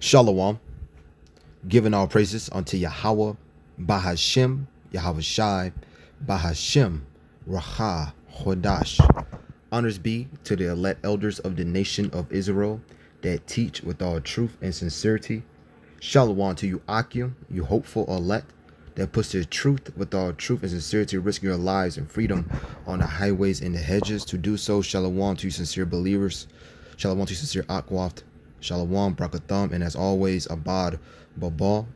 Shalom, giving all praises unto Yahweh, Bahashem, Yahweh Shai, Bahashem, Raha, Hodash. Honors be to the elect elders of the nation of Israel that teach with all truth and sincerity. Shalom to you, Akim, you hopeful elect that puts the truth with all truth and sincerity, risking your lives and freedom on the highways and the hedges. To do so, shalom to you, sincere believers. Shalom to you, sincere Akwaft. Shalom, Brakatham, and as always, Abad Babal.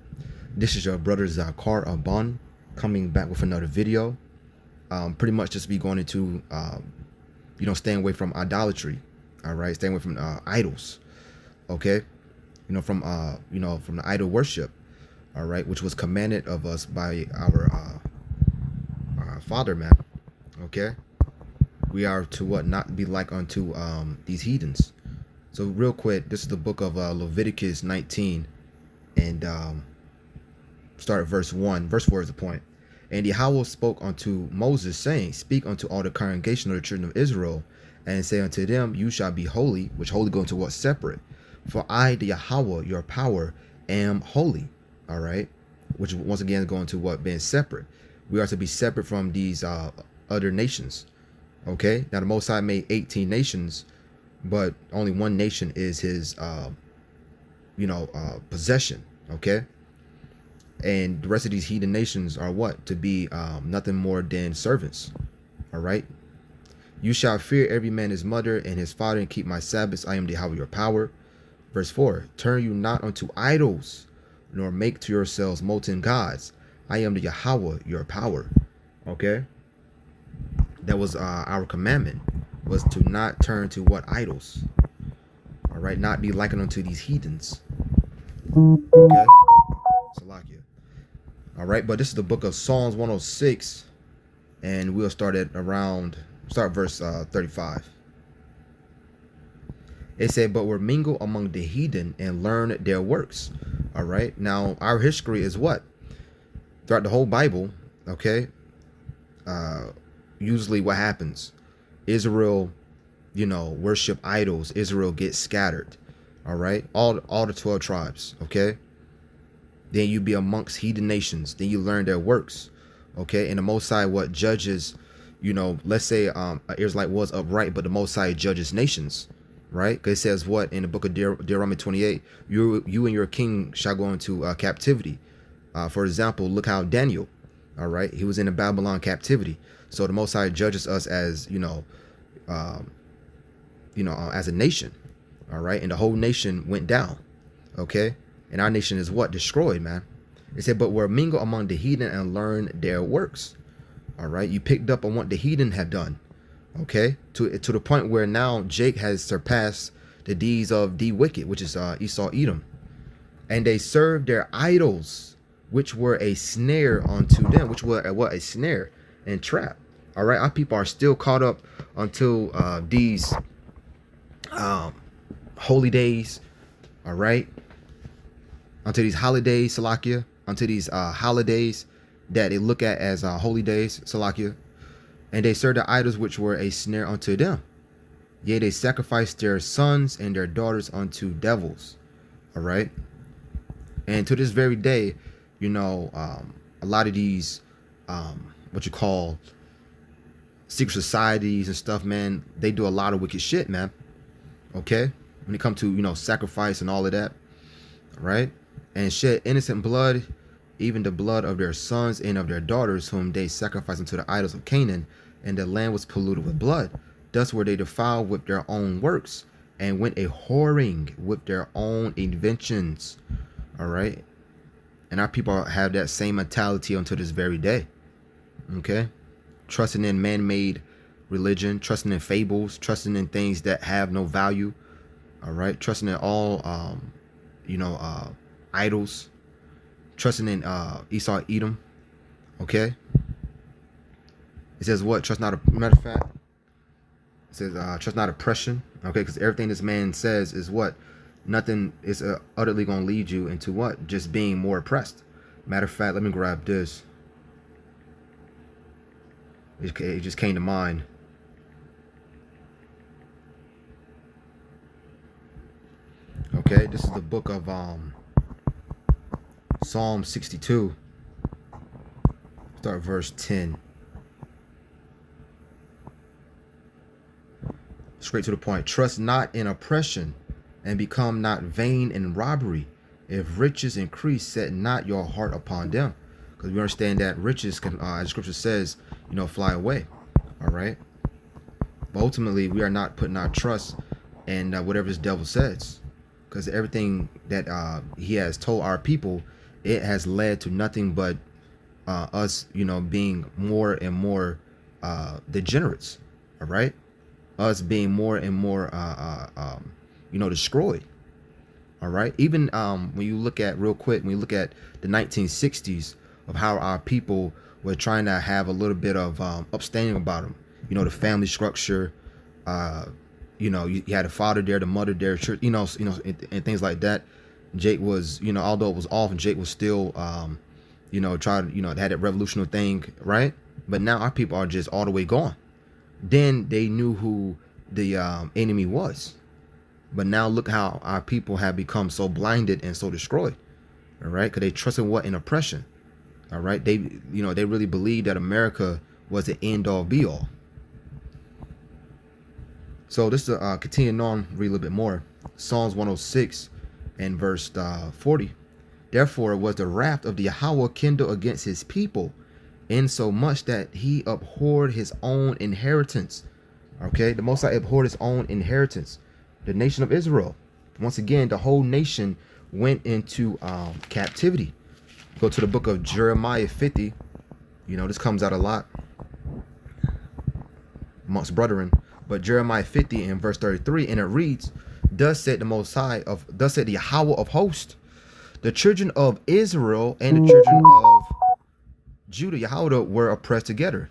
This is your brother Zakar Aban coming back with another video. Pretty much just be going into, staying away from idolatry. All right, staying away from idols. Okay, from the idol worship. All right, which was commanded of us by our Father, man. Okay, we are to what, not be like unto these heathens. So real quick, this is the book of Leviticus 19, and start at verse 1. Verse 4 is the point. And Yahweh spoke unto Moses, saying, Speak unto all the congregation of the children of Israel, and say unto them, You shall be holy, which holy go into what? Separate. For I, the Yahweh, your power, am holy. All right, which once again is going to what? Being separate. We are to be separate from these other nations. Okay, now the Most High made 18 nations, but only one nation is his possession. Okay, and the rest of these heathen nations are what? To be nothing more than servants. All right, you shall fear every man his mother and his father, and keep my Sabbaths. I am the Yahweh your power. Verse 4, turn you not unto idols, nor make to yourselves molten gods. I am the Yahweh your power. Okay, that was our commandment, was to not turn to what? Idols. All right, not be likened unto these heathens. Okay, Salakia. All right, but this is the book of Psalms 106, and we'll start at start verse 35. It said, but we're mingle among the heathen and learn their works. All right, now our history is what? Throughout the whole Bible, okay, usually what happens? Israel, worship idols. Israel gets scattered. All right, all the 12 tribes. Okay, then you be amongst heathen nations. Then you learn their works. Okay, and the Most High what judges? Let's say an Israelite was upright, but the Most High judges nations. Right, because it says what in the book of Deuteronomy 28? You and your king shall go into captivity. For example, look how Daniel, all right, he was in a Babylon captivity. So the Most High judges us as as a nation, all right, and the whole nation went down. Okay, and our nation is what? Destroyed, man. It said, but we're mingle among the heathen and learn their works. All right, you picked up on what the heathen have done. Okay, to the point where now Jake has surpassed the deeds of the wicked, which is Esau, Edom, and they served their idols, which were a snare unto them, which were a snare and trap. All right, our people are still caught up until these holy days. All right, unto these holidays, Salakia, unto these holidays that they look at as holy days, Salakia. And they served the idols which were a snare unto them. Yea, they sacrificed their sons and their daughters unto devils. All right. And to this very day, a lot of these, what you call secret societies and stuff, man, they do a lot of wicked shit, man. Okay. When it comes to, sacrifice and all of that. Right. And shed innocent blood, even the blood of their sons and of their daughters, whom they sacrificed unto the idols of Canaan, and the land was polluted with blood. Thus were they defiled with their own works, and went a whoring with their own inventions. All right, and our people have that same mentality until this very day. Okay, trusting in man-made religion, trusting in fables, trusting in things that have no value. All right, trusting in all idols. Trusting in Esau, Edom. Okay. It says what? Trust not. Matter of fact, it says trust not oppression. Okay, because everything this man says is what? Nothing is utterly going to lead you into what? Just being more oppressed. Matter of fact, let me grab this. It just came to mind. Okay, this is the book of Psalm 62. Start verse 10. Straight to the point. Trust not in oppression, and become not vain in robbery. If riches increase, set not your heart upon them. Because we understand that riches can, as scripture says, fly away. All right. But ultimately, we are not putting our trust in whatever this devil says. Because everything that he has told our people, it has led to nothing but us, being more and more degenerates. All right. Us being more and more, destroyed. All right. Even when you look at real quick, when you look at the 1960s of how our people were trying to have a little bit of upstanding about them, the family structure, you had a father there, the mother there, church, and things like that. Jake was, although it was off, and Jake was still, trying, had that revolutionary thing, right? But now our people are just all the way gone. Then they knew who the enemy was. But now look how our people have become so blinded and so destroyed. All right. Because they trusted what? In oppression. All right. They really believed that America was the end all be all. So this is continuing on, read a little bit more. Psalms 106 and verse 40. Therefore was the wrath of the Yahweh kindled against his people, in so much that he abhorred his own inheritance. Okay, the Most High abhorred his own inheritance, the nation of Israel. Once again, the whole nation went into captivity. Go to the book of Jeremiah 50. This comes out a lot amongst brethren. But Jeremiah 50 and verse 33, and it reads, thus said the Most High thus said the Yahweh of hosts, the children of Israel and the children of Judah, Yahweh, were oppressed together.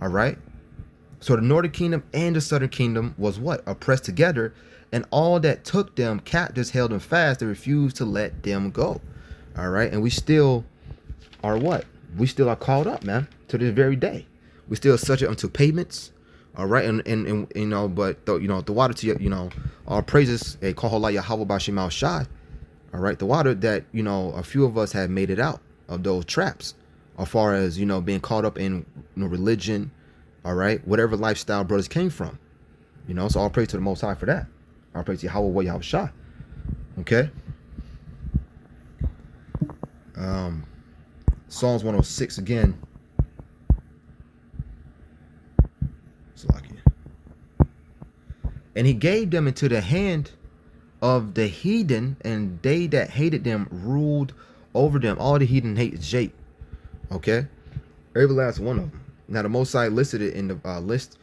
All right. So the northern kingdom and the southern kingdom was what? Oppressed together. And all that took them captives held them fast. They refused to let them go. All right. And we still are what? We still are caught up, man, to this very day. We still subject unto payments. All right. And but the water to, our praises, a call Yahweh Bashim Al Shai. All right. The water that, a few of us have made it out of those traps. As far as, being caught up in religion, all right, whatever lifestyle brothers came from, so all praise to the Most High for that. All praise to Yahweh Yahweh Shah. Okay. Psalms 106 again. And he gave them into the hand of the heathen, and they that hated them ruled over them. All the heathen hate Jake. Okay, every last one of them. Now the Most High listed it in the list.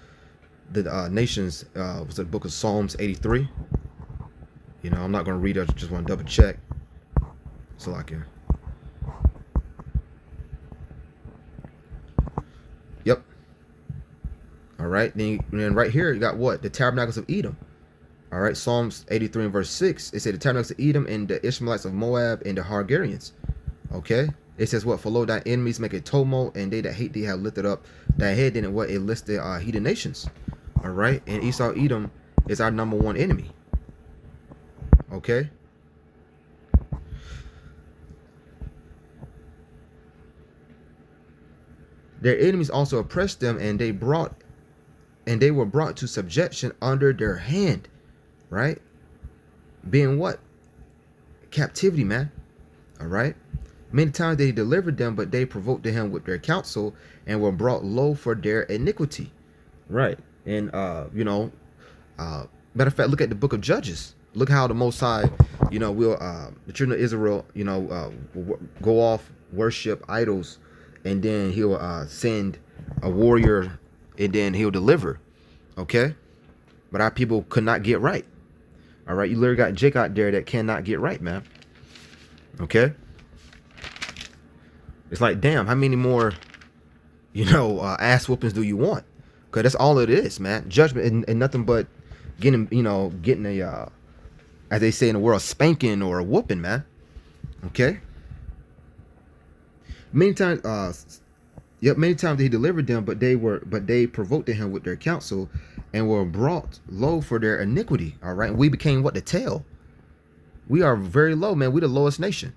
The nations was the book of Psalms 83. I'm not going to read it. I just want to double check. So I can. Yep. All right. Then right here you got what? The tabernacles of Edom. All right. Psalms 83 and verse 6. It said the tabernacles of Edom and the Ishmaelites of Moab and the Hagarians. Okay. It says what? For lo, thy enemies make a tumult, and they that hate thee have lifted up thy head. And what? It listed heathen nations. All right. And Esau Edom is our number one enemy. Okay. Their enemies also oppressed them, and they were brought to subjection under their hand. Right. Being what? Captivity, man. All right. Many times they delivered them, but they provoked him with their counsel and were brought low for their iniquity. Right. And, matter of fact, look at the book of Judges. Look how the Most High, will, the children of Israel, go off, worship idols, and then he'll send a warrior, and then he'll deliver. Okay. But our people could not get right. All right. You literally got Jake out there that cannot get right, man. Okay. It's like, damn, how many more, ass whoopings do you want? Because that's all it is, man. Judgment and nothing but getting a, as they say in the world, spanking or a whooping, man. Okay. Many times he delivered them, but they provoked him with their counsel and were brought low for their iniquity. All right. And we became what? The tail. We are very low, man. We the lowest nation.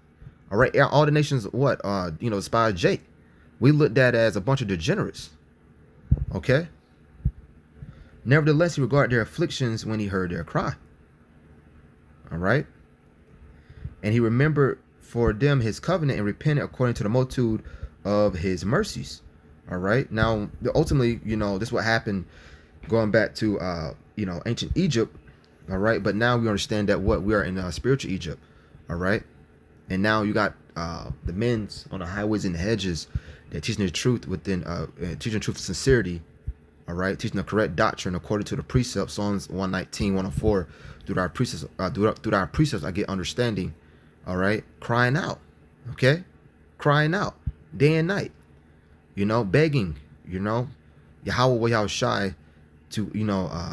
All right. All the nations, what? Despise Jake. We looked at as a bunch of degenerates. Okay. Nevertheless, he regarded their afflictions when he heard their cry. All right. And he remembered for them his covenant and repented according to the multitude of his mercies. All right. Now, ultimately, this is what happened going back to, ancient Egypt. All right. But now we understand that we are in spiritual Egypt. All right. And now you got the men's on the highways and the hedges that teaching the truth teaching the truth with sincerity. All right. Teaching the correct doctrine according to the precepts, Psalms 119, 104. Through our precepts, I get understanding. All right. Crying out. Okay. Crying out day and night. Begging, Yahweh Shai to,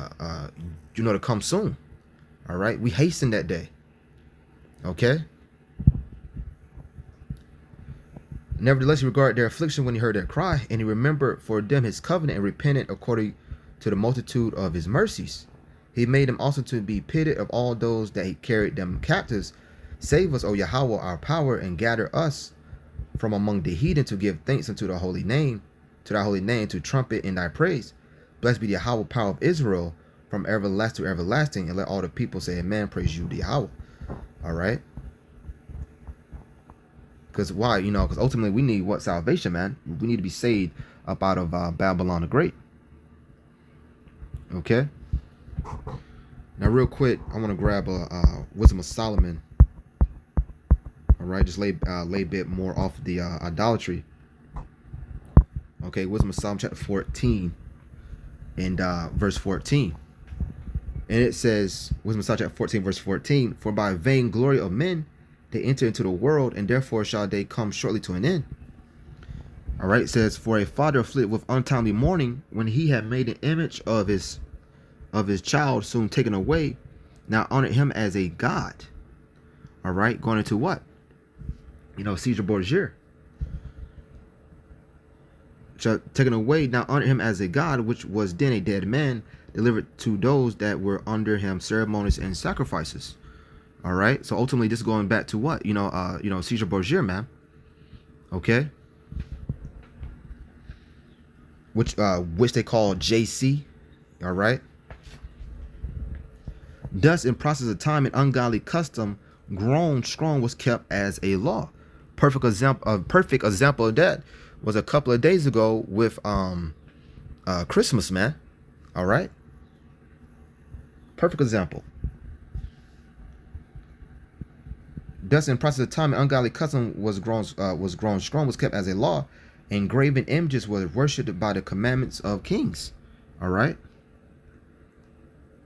to come soon. All right. We hasten that day. Okay. Nevertheless, he regarded their affliction when he heard their cry, and he remembered for them his covenant and repented according to the multitude of his mercies. He made them also to be pitied of all those that he carried them captives. Save us, O Yahweh, our power, and gather us from among the heathen to give thanks unto the holy name, to trumpet in thy praise. Blessed be the Yahweh, power of Israel, from everlasting to everlasting, and let all the people say amen, praise you, the Yahweh. All right. Because why? Because ultimately we need what? Salvation, man. We need to be saved up out of Babylon the Great. Okay. Now, real quick, I want to grab a Wisdom of Solomon. All right, just lay a bit more off the idolatry. Okay, Wisdom of Solomon, chapter 14, and verse 14. And it says, Wisdom of Solomon, chapter 14, verse 14, for by vain glory of men they enter into the world, and therefore shall they come shortly to an end. All right, it says, for a father afflicted with untimely mourning, when he had made an image of his child soon taken away, now honored him as a god. All right, going into what? Caesar Borgia. Taken away, now honored him as a god, which was then a dead man, delivered to those that were under him ceremonies and sacrifices. All right. So ultimately, this is going back to what? Caesar Borgia, man. Okay. Which they call JC. All right. Thus, in process of time, an ungodly custom grown strong was kept as a law. Perfect example of that was a couple of days ago with Christmas, man. All right. Perfect example. Thus, in process of time, an ungodly custom was grown strong, was kept as a law, and graven images were worshipped by the commandments of kings. All right.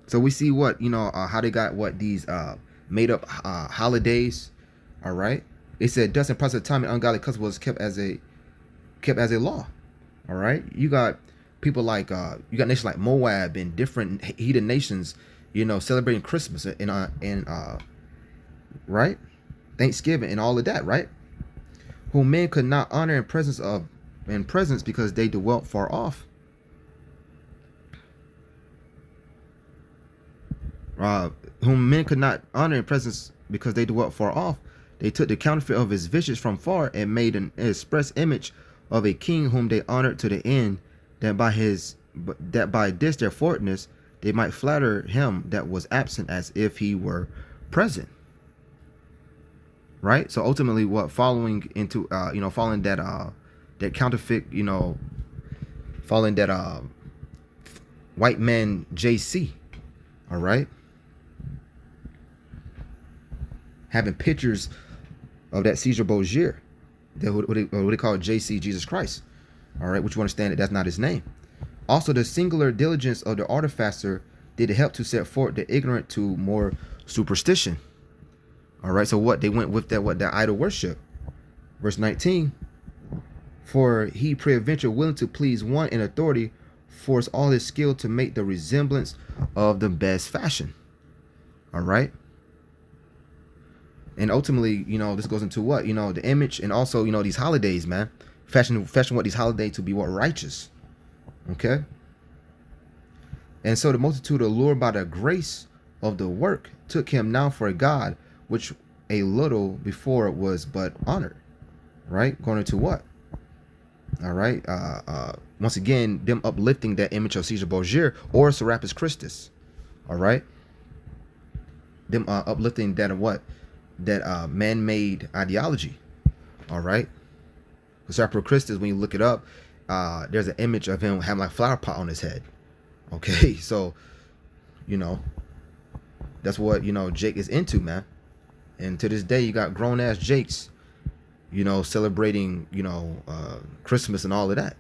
So we see what how they got what these made up holidays. All right. They said, thus in process of time, an ungodly custom was kept as a law. All right. You got people like you got nations like Moab and different heathen nations, celebrating Christmas and right. Thanksgiving and all of that, right? Whom men could not honor in presence because they dwelt far off. Whom men could not honor in presence because they dwelt far off. They took the counterfeit of his visage from far and made an express image of a king whom they honored to the end that by this their forwardness they might flatter him that was absent as if he were present. Right. So ultimately, following that counterfeit, following that white man JC. All right. Having pictures of that Caesar Borgia, what they call JC, Jesus Christ. All right. Which you understand that that's not his name. Also, the singular diligence of the artificer did help to set forth the ignorant to more superstition. All right, so what they went with that idol worship. Verse 19, for he peradventure willing to please one in authority, force all his skill to make the resemblance of the best fashion. All right. And ultimately, this goes into what? The image and also, these holidays, man. Fashion what these holidays to be what? Righteous. Okay. And so the multitude, allured by the grace of the work, took him now for a god, which a little before it was but honored. Right? According to what? All right. Once again, them uplifting that image of Caesar Borgia or Serapis Christus. All right. Them uplifting that what? That man-made ideology. All right. Serapis Christus, when you look it up, there's an image of him having like a flower pot on his head. Okay. So, that's what, Jake is into, man. And to this day, you got grown-ass Jakes, celebrating, Christmas and all of that.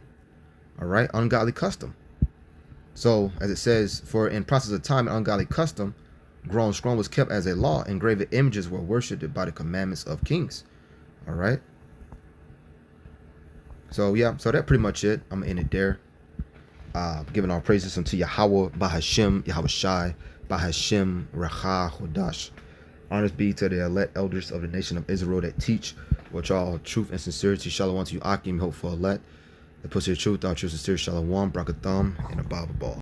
All right. Ungodly custom. So, as it says, for in process of time, an ungodly custom, grown strong, was kept as a law, and graven images were worshipped by the commandments of kings. All right. So, yeah. So, that's pretty much it. I'm going to end it there. Giving all praises unto Yahweh, Bahashem, Yahweh Shai, Bahashem, Racha, Hodash. Honors be to the elect elders of the nation of Israel that teach with all truth and sincerity. Shalom to you, Akim, hope for elect. The pussy of truth, all truth, sincerity, Shalom, Brakatham, and a Bible ball.